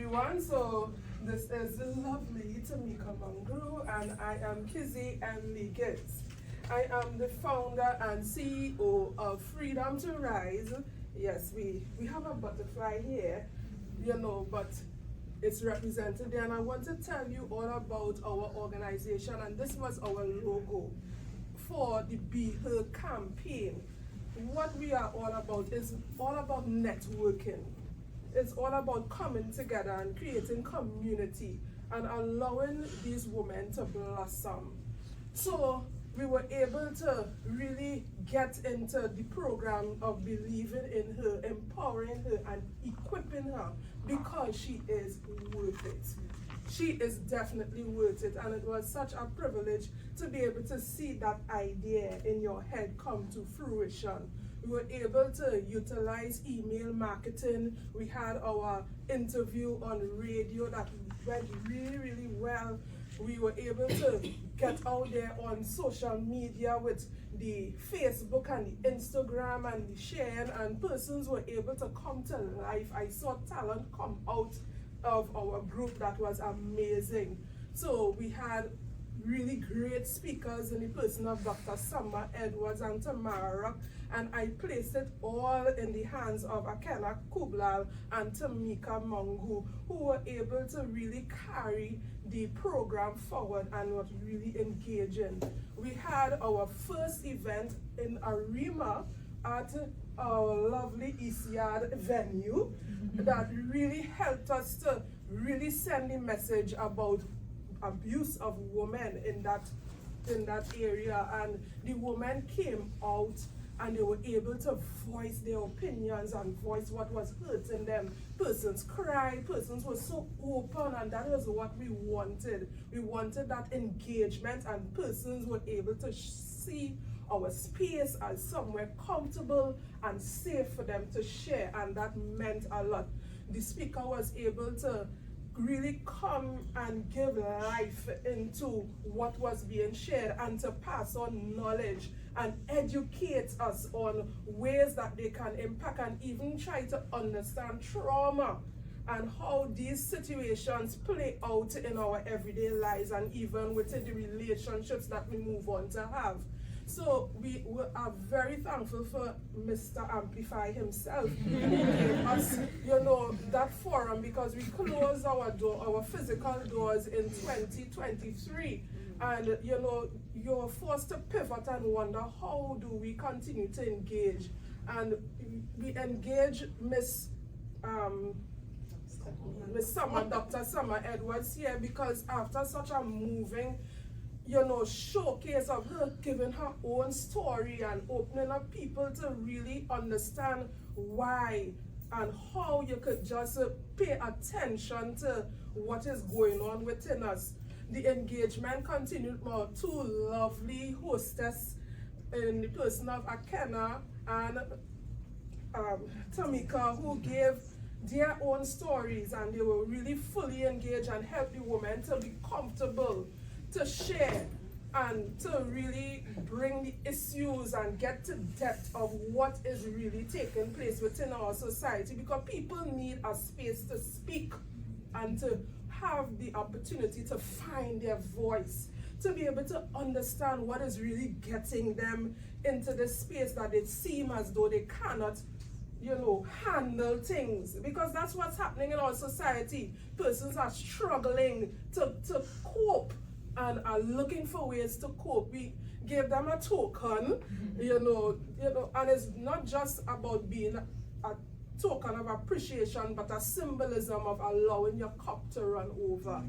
everyone. So this is the lovely Tameika Mungo, and I am Kizzy and Lee-Gibbs. I am the founder and CEO of Freedom to Rise. Yes, we have a butterfly here, but it's represented there. And I want to tell you all about our organization, and this was our logo for the B.E.E campaign. What we are all about is all about networking. It's all about coming together and creating community and allowing these women to blossom. So we were able to really get into the program of believing in her, empowering her, and equipping her because she is worth it. She is definitely worth it, and it was such a privilege to be able to see that idea in your head come to fruition. We were able to utilize email marketing. We had our interview on radio that went really, really well. We were able to get out there on social media with the Facebook and the Instagram and the sharing, and persons were able to come to life. I saw talent come out of our group that was amazing. So we had really great speakers in the person of Dr. Summer Edwards and Tamara, and I placed it all in the hands of Akena Kublal and Tameika Mungo, who were able to really carry the program forward and was really engaging. We had our first event in Arima at our lovely East Yard venue that really helped us to really send the message about abuse of women in that area, and the women came out and they were able to voice their opinions and voice what was hurting them. Persons cried, persons were so open, and that was what we wanted. We wanted that engagement, and persons were able to see our space as somewhere comfortable and safe for them to share, and that meant a lot. The speaker was able to really come and give life into what was being shared and to pass on knowledge and educate us on ways that they can impact and even try to understand trauma and how these situations play out in our everyday lives and even within the relationships that we move on to have. So we are very thankful for Mr. Amplify himself who gave us, that forum, because we closed our physical doors in 2023. And you're forced to pivot and wonder, how do we continue to engage? And we engage Miss Summer, Dr. Summer Edwards here, because after such a moving showcase of her giving her own story and opening up people to really understand why and how you could just pay attention to what is going on within us. The engagement continued with two lovely hostess in the person of Akena and Tameika, who gave their own stories, and they were really fully engaged and helped the women to be comfortable to share and to really bring the issues and get to depth of what is really taking place within our society, because people need a space to speak and to have the opportunity to find their voice, to be able to understand what is really getting them into this space that it seems as though they cannot handle things, because that's what's happening in our society. Persons are struggling to cope and are looking for ways to cope. We gave them a token, and it's not just about being a token of appreciation, but a symbolism of allowing your cup to run over.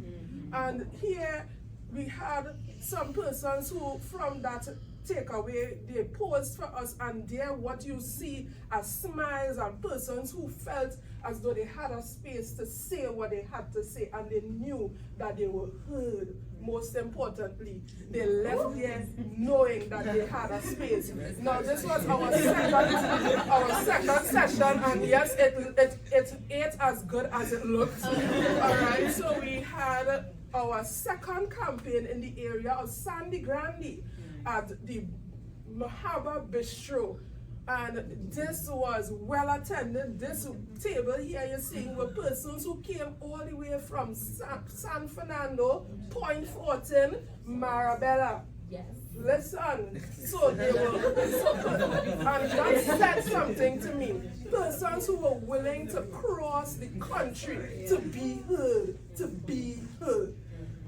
And here we had some persons who, from that takeaway, they posed for us, and there what you see as smiles and persons who felt as though they had a space to say what they had to say, and they knew that they were heard. Most importantly, they left there knowing that they had a space. Now this was our second session, and yes, it ate as good as it looked. All right, so we had our second campaign in the area of Sandy Grande at the Mahaba Bistro. And this was well attended. This table here you're seeing were persons who came all the way from San Fernando, Point Fortin, Marabella. Yes. Listen, so they were, and that said something to me. Persons who were willing to cross the country to be heard, to be heard.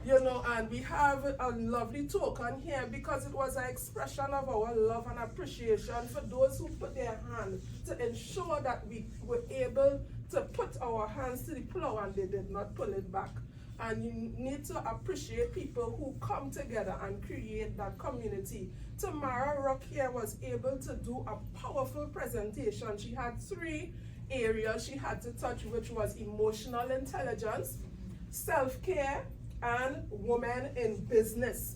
You know, and we have a lovely token here because it was an expression of our love and appreciation for those who put their hand to ensure that we were able to put our hands to the plow and they did not pull it back. And you need to appreciate people who come together and create that community. Tamara Rock here was able to do a powerful presentation. She had 3 areas she had to touch, which was emotional intelligence, self-care, and women in business.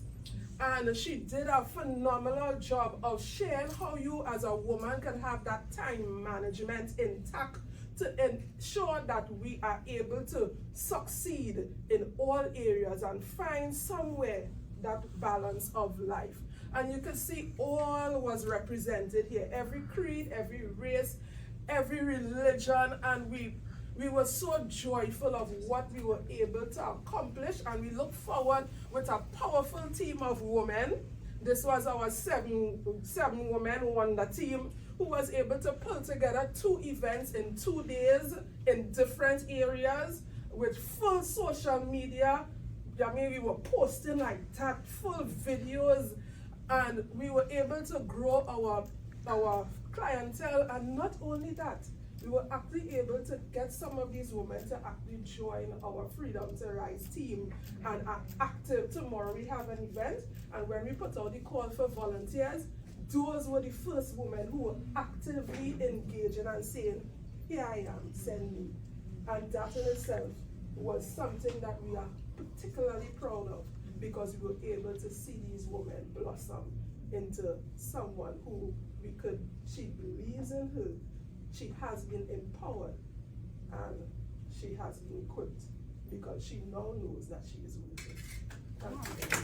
And she did a phenomenal job of sharing how you as a woman can have that time management intact to ensure that we are able to succeed in all areas and find somewhere that balance of life. And you can see all was represented here, every creed, every race, every religion, and we were so joyful of what we were able to accomplish, and we look forward with a powerful team of women. This was our seven women wonder team who was able to pull together 2 events in 2 days in different areas with full social media. I mean, we were posting like that, full videos, and we were able to grow our clientele. And not only that, we were actually able to get some of these women to actually join our Freedom to Rise team and act active. Tomorrow we have an event, and when we put out the call for volunteers, those were the first women who were actively engaging and saying, here I am, send me. And that in itself was something that we are particularly proud of, because we were able to see these women blossom into someone who she believes in her. She has been empowered and she has been equipped because she now knows that she is worthy. Thank you.